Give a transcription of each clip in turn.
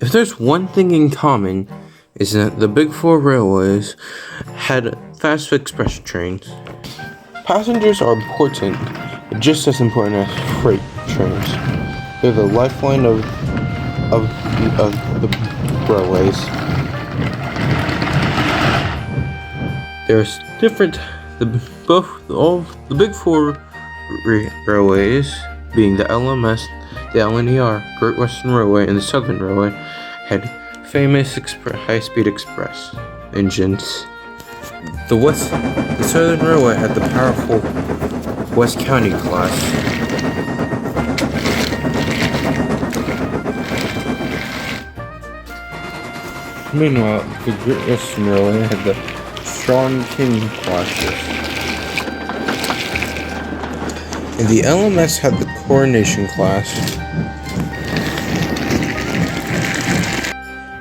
If there's one thing in common, is that the big four railways had fast express trains. Passengers are important, but just as important as freight trains. They're the lifeline of the railways. There's different all the big four railways, being the LMS, the LNER, Great Western Railway, and the Southern Railway, had famous high-speed express engines. The Southern Railway had the powerful West County class. Meanwhile, the Great Western Railway had the strong King classes. And the LMS had the Coronation class.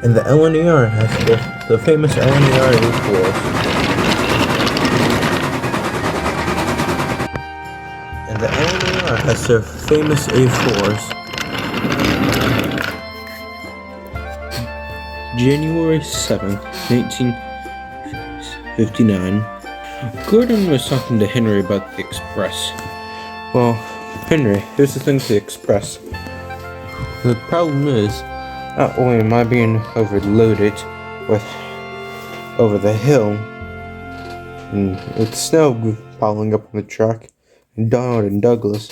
And the LNER has the famous LNER A4s. And the LNER has their famous A4s. January 7th, 1959. Gordon was talking to Henry about the Express. Well, Henry, here's the thing with the Express. The problem is, not only am I being overloaded over the hill, and with snow piling up on the track, and Donald and Douglas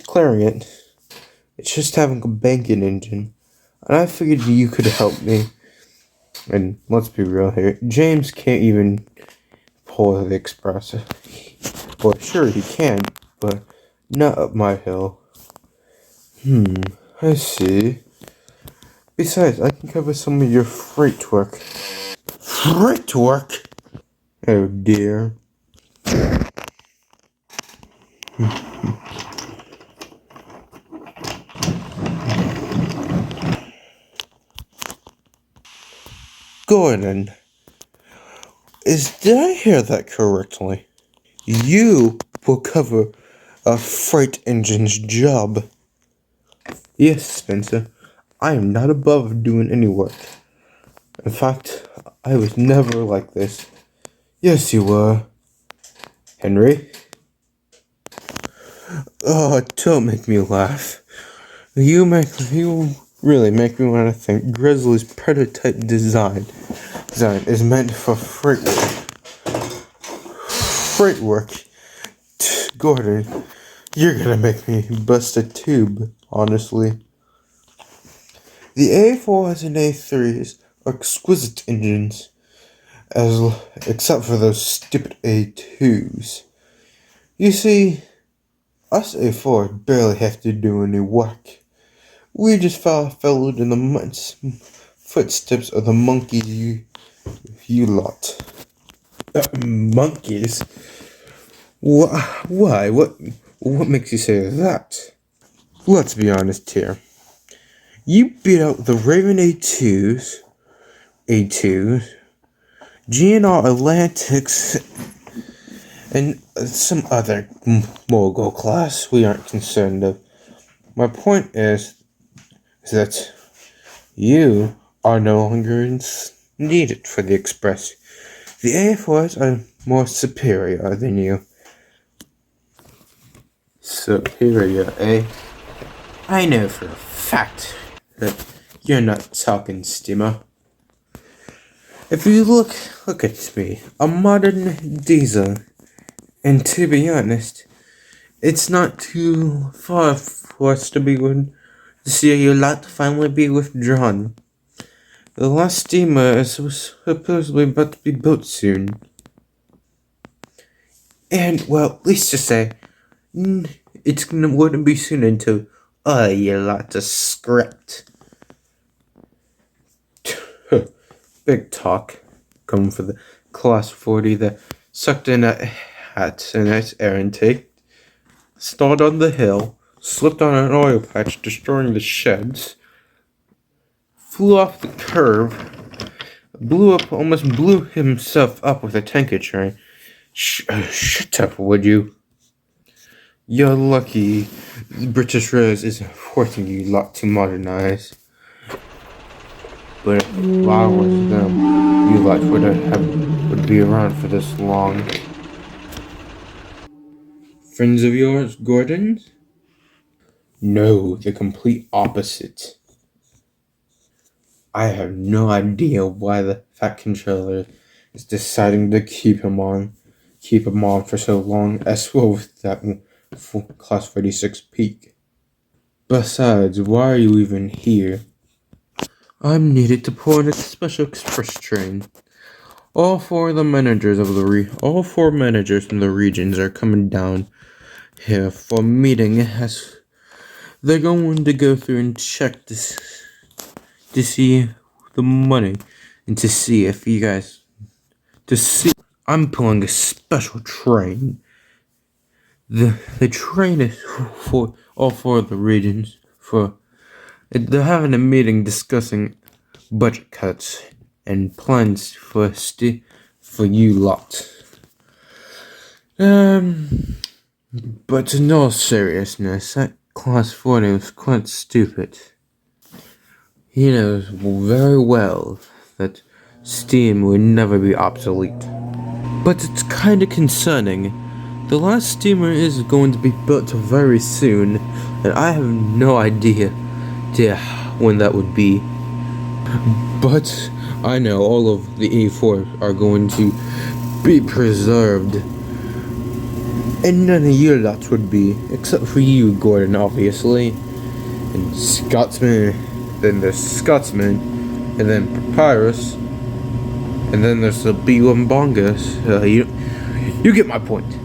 clearing it, it's just having a banking engine. And I figured you could help me. And let's be real here, James can't even pull the Express. Well, sure he can, but not up my hill. I see. Besides, I can cover some of your freight work. Freight work? Oh dear. Gordon, did I hear that correctly? You will cover a freight engine's job. Yes, Spencer. I am not above doing any work. In fact, I was never like this. Yes, you were. Henry? Oh, don't make me laugh. You really make me want to think Grizzly's prototype design is meant for freight work. Freight work? Gordon, you're gonna make me bust a tube, honestly. The A4s and A3s are exquisite engines, except for those stupid A2s. You see, us A4 barely have to do any work. We just followed in the footsteps of the monkeys you lot. Monkeys? Why? What makes you say that? Let's be honest here. You beat out the Raven A2s, GNR Atlantics, and some other mogul class we aren't concerned of. My point is that you are no longer needed for the Express. The A4s are more superior than you. Superior, eh? I know for a fact that you're not talking steamer. If you look at me, a modern diesel, and to be honest, it's not too far for us to see your lot finally be withdrawn. The last steamer is supposedly about to be built soon. And, well, let's just say, wouldn't be soon until your lot is scrapped. Big talk. Coming for the Class 40 that sucked in a hat in its air intake, stalled on the hill, slipped on an oil patch, destroying the sheds, flew off the curb, almost blew himself up with a tanker train. Shut up, would you? You're lucky British Rose isn't forcing you lot to modernize. But if I was them, you lot would be around for this long. Friends of yours, Gordon? No, the complete opposite. I have no idea why the Fat Controller is deciding to keep him on for so long, as well with that Class 46 peak. Besides, why are you even here? I'm needed to pull in a special express train. All four managers in the regions are coming down here for a meeting, as they're going to go through and check this to see the money and to see if you guys I'm pulling a special train. The train is for all four of the regions. They're having a meeting discussing budget cuts and plans for you lot. But in all seriousness, that Class 40 was quite stupid. He knows very well that steam will never be obsolete. But it's kinda concerning. The last steamer is going to be built very soon, and I have no idea when that would be. But I know all of the E4 are going to be preserved. And none of your lots would be, except for you, Gordon, obviously. And Scotsman, then there's Scotsman, and then Papyrus, and then there's the B1 Bongas. You get my point.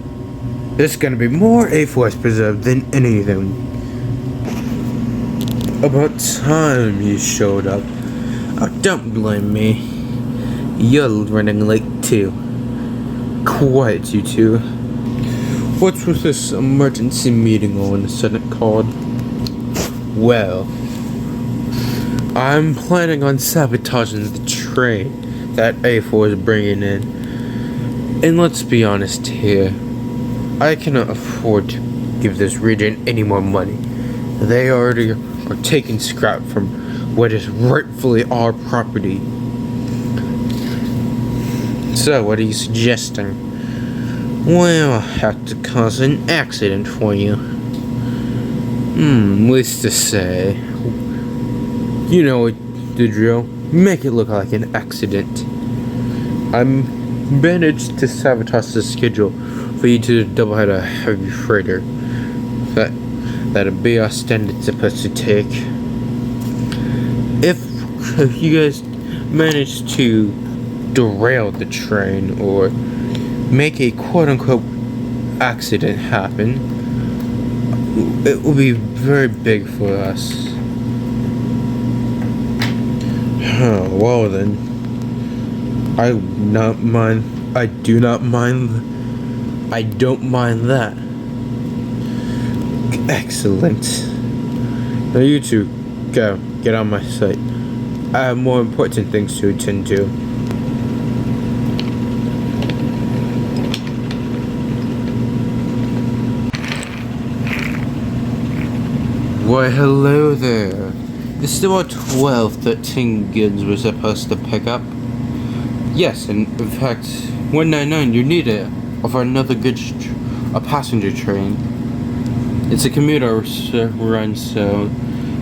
There's gonna be more A4s preserved than anything. About time you showed up. Oh, don't blame me. You're running late too. Quiet, you two. What's with this emergency meeting all of a sudden called? Well, I'm planning on sabotaging the train that A4 is bringing in. And let's be honest here, I cannot afford to give this region any more money. They already are taking scrap from what is rightfully our property. So, what are you suggesting? Well, I have to cause an accident for you. What's to say? You know the drill. Make it look like an accident. I managed to sabotage the schedule for you to double head a heavy freighter that'll be our standard supposed to take. If you guys manage to derail the train or make a quote-unquote accident happen, it will be very big for us. Well then, I don't mind that. Excellent. Now you two, go. Get on my sight. I have more important things to attend to. Why, hello there. This is about 13 goods we're supposed to pick up. Yes, and in fact, 199, you need it for another a passenger train. It's a commuter run, so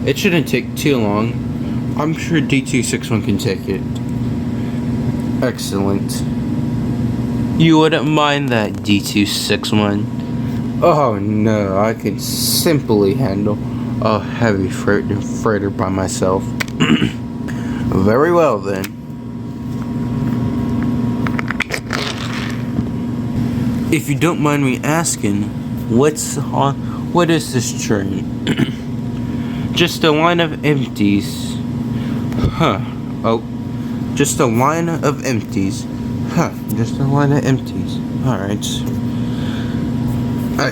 it shouldn't take too long. I'm sure D261 can take it. Excellent. You wouldn't mind that, D261? Oh no, I could simply handle a heavy freighter by myself. Very well then. If you don't mind me asking, what is this train? Just a line of empties. Huh. Oh, just a line of empties. Huh. Just a line of empties. Alright. I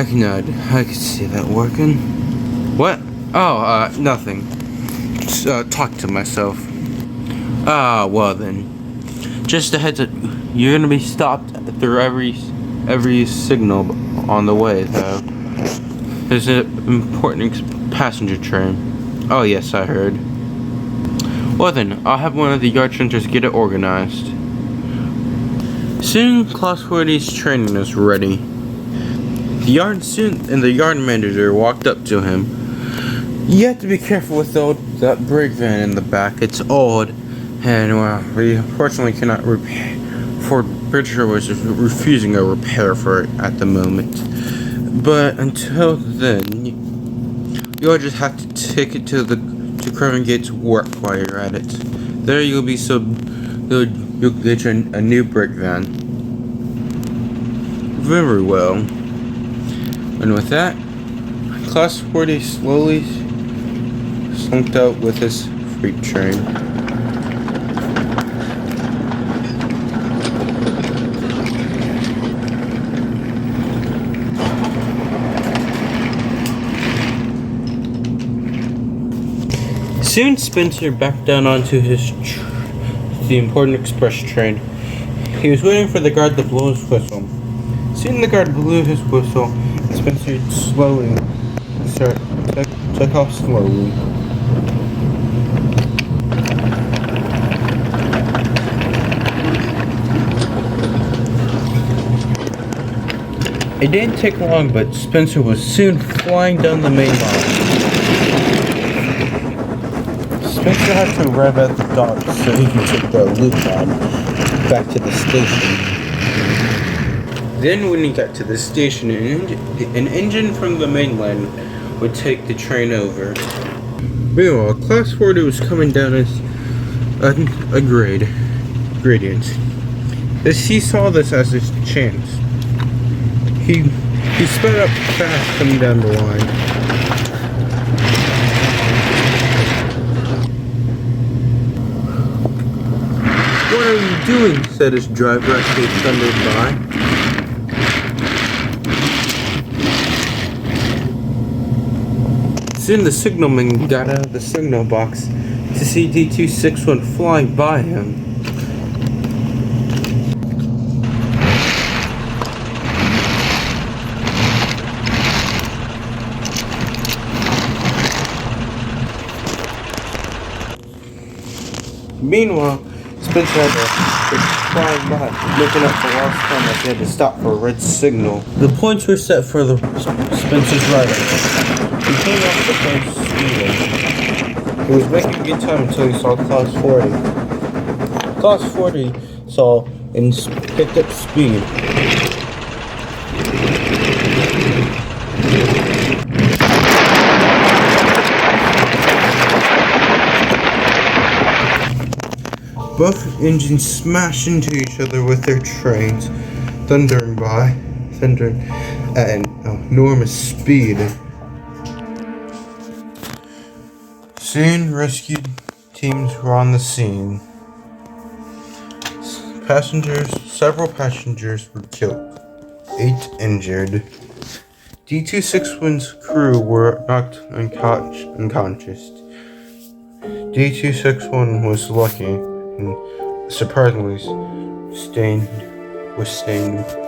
can see that working. What? Oh, nothing. Just, talk to myself. Well then. Just a heads up, you're gonna be stopped through every signal on the way, though. There's an important passenger train. Oh yes, I heard. Well then, I'll have one of the yard centers get it organized. Soon, Class 40's training is ready. The yard manager walked up to him. You have to be careful with that brake van in the back. It's old, and well, we unfortunately cannot repair. Ford Bridger was refusing a repair for it at the moment. But until then, you'll just have to take it to Crown Gate's work while you're at it. There you'll get you a new brake van. Very well. And with that, Class 40 slowly slunked out with his freight train. Soon Spencer backed down onto the important express train. He was waiting for the guard to blow his whistle. Soon the guard blew his whistle, and Spencer took off slowly. It didn't take long, but Spencer was soon flying down the main line. Spencer had to arrive at the dock so he could take the loop line back to the station. Then when he got to the station, an engine from the main line would take the train over. Meanwhile, Class 40 was coming down as a gradient. He saw this as his chance. He sped up fast coming down the line. "What are you doing?" said his driver as he thundered by. Soon the signalman got out of the signal box to see D261 flying by him. Meanwhile, Spencer had to flying by, looking up the lost time as he had to stop for a red signal. The points were set for Spencer's rider. He came off the plane speeding. He was making good time until he saw Class 40. Class 40 saw and picked up speed. Both engines smashed into each other with their trains, thundering at an enormous speed. Soon, rescue teams were on the scene. Several passengers were killed, 8 injured. D261's crew were knocked unconscious. D261 was lucky and surprisingly sustained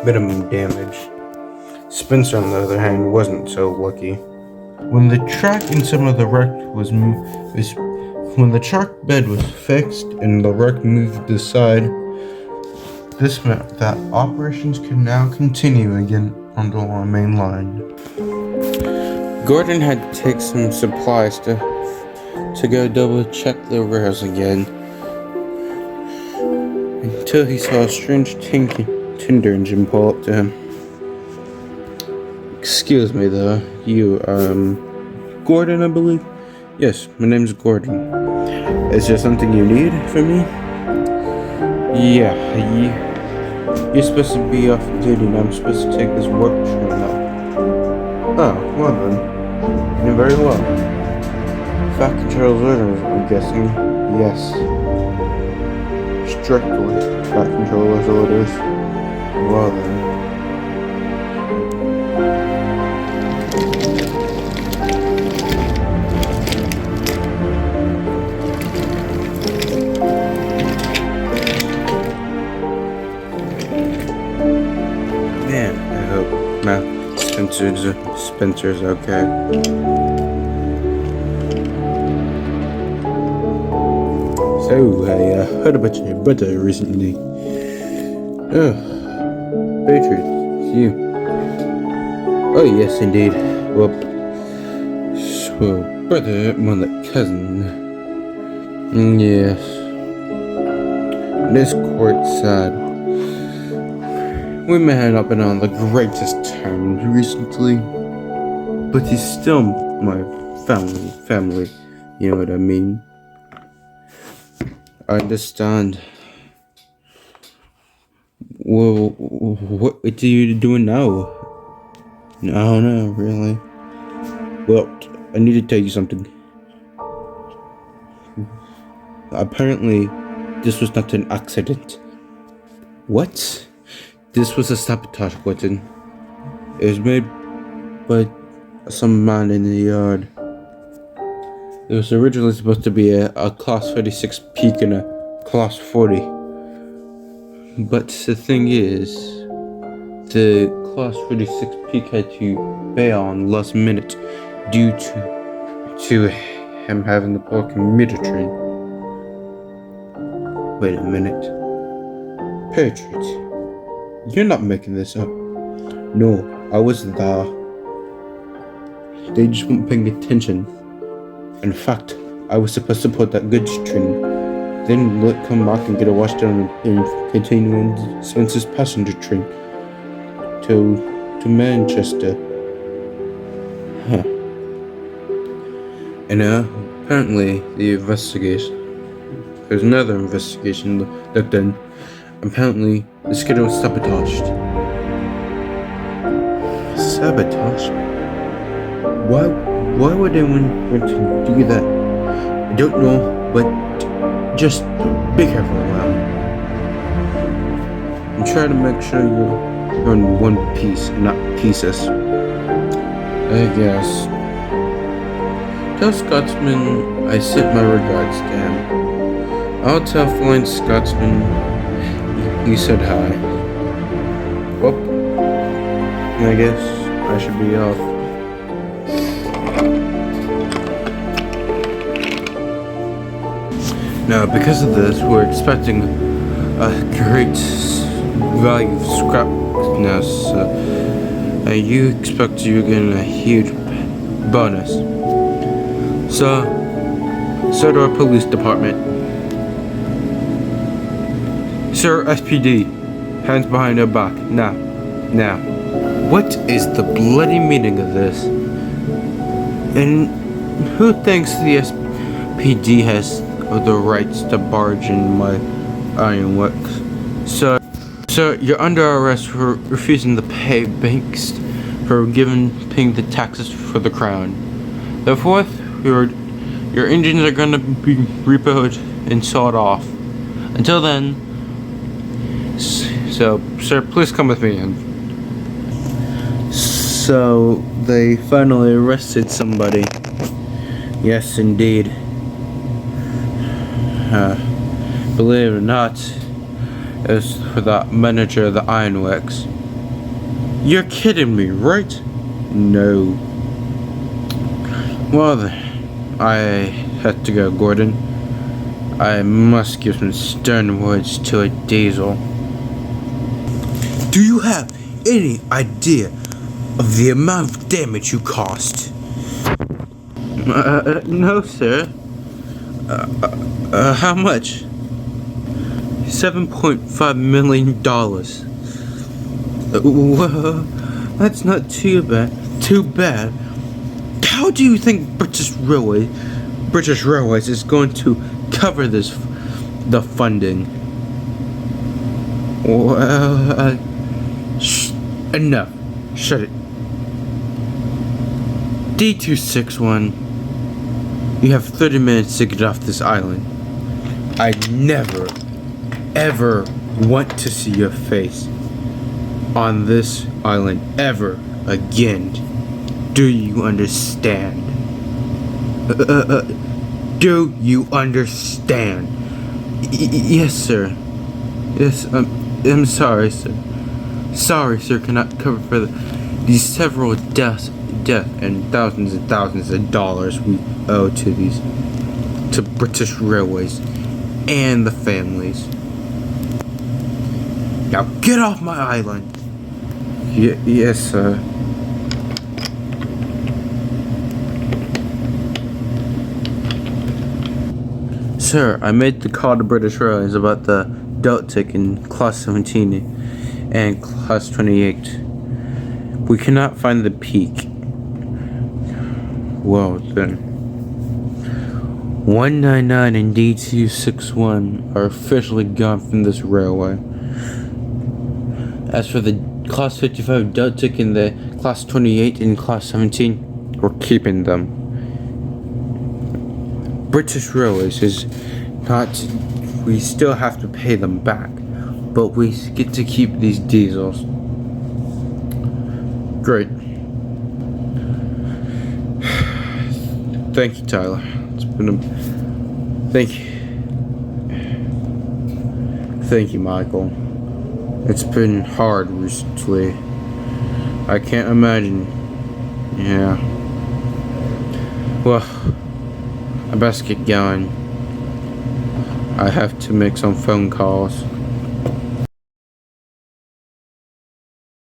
minimum damage. Spencer, on the other hand, wasn't so lucky. When the track and some of the wreck when the track bed was fixed and the wreck moved aside, this meant that operations could now continue again on the main line. Gordon had to take some supplies to go double check the rails again, until he saw a strange tender engine pull up to him. "Excuse me though, you, Gordon, I believe?" "Yes, my name's Gordon. Is there something you need from me?" "Yeah, you're supposed to be off duty and I'm supposed to take this work train out." "Oh, well then. You're very well. Fat controls orders, I'm guessing." "Yes. Strictly Fat controllers orders." "Well then." Man, I hope Spencer's okay. So, I heard about your brother recently. Oh, Patriot, it's you. Oh, yes, indeed. Well, so, brother, more like cousin. Yes. It is quite sad. We may have not been on the greatest terms recently, but he's still my family. You know what I mean? I understand. Well, what are you doing now? I don't know, really. Well, I need to tell you something. Apparently, this was not an accident. What? This was a sabotage weapon. It was made by some man in the yard. It was originally supposed to be a class 36 peak and a class 40. But the thing is, the class 46 peak had to bail on last minute due to him having the poor commuter train. Wait a minute. Patriot, you're not making this up. No, I wasn't there. They just weren't paying attention. In fact, I was supposed to put that goods train, then come back and get a wash down and continue Spencer's passenger train to Manchester. Huh. And apparently there's another investigation looked in. Apparently the schedule was sabotaged. Sabotage? Why would anyone want to do that? I don't know, but just be careful now. And try to make sure you're in one piece, not pieces. I guess. Tell Scotsman I sent my regards to him. I'll tell Flying Scotsman you said hi. Well, I guess I should be off. Now, because of this, we're expecting a great value of scrap now, and you expect you're getting a huge bonus. So to our police department. Sir SPD, hands behind your back. Now. What is the bloody meaning of this? And who thinks the SPD has the rights to barge in my ironworks? Sir, you're under arrest for refusing to pay banks for paying the taxes for the crown. The fourth, your engines are gonna be repoed and sawed off. Until then, so sir, please come with me. So they finally arrested somebody. Yes, indeed. Believe it or not, it was for the manager of the ironworks. You're kidding me, right? No. Well, I had to go, Gordon. I must give some stern words to a diesel. Do you have any idea of the amount of damage you caused? No, sir. How much? $7.5 million. Well, that's not too bad. Too bad. How do you think British Railways is going to cover the funding? Well, enough. Shut it. D261. You have 30 minutes to get off this island. I never, ever want to see your face on this island ever again. Do you understand? Do you understand? Yes, sir. Yes, I'm sorry, sir. Sorry, sir, cannot cover for these several deaths and thousands of dollars we owe to British Railways. and the families. Now get off my island. Yes, sir. Sir, I made the call to British Railways about the adult ticket in Class 17 and Class 28. We cannot find the peak. Well, then. 199 and D261 are officially gone from this railway. As for the Class 55 adult ticket and the Class 28 and Class 17, we're keeping them. British Railways is not, we still have to pay them back, but we get to keep these diesels. Great. Thank you, Tyler. It's been a, thank you, Michael. It's been hard recently. I can't imagine. Yeah. Well, I best get going. I have to make some phone calls.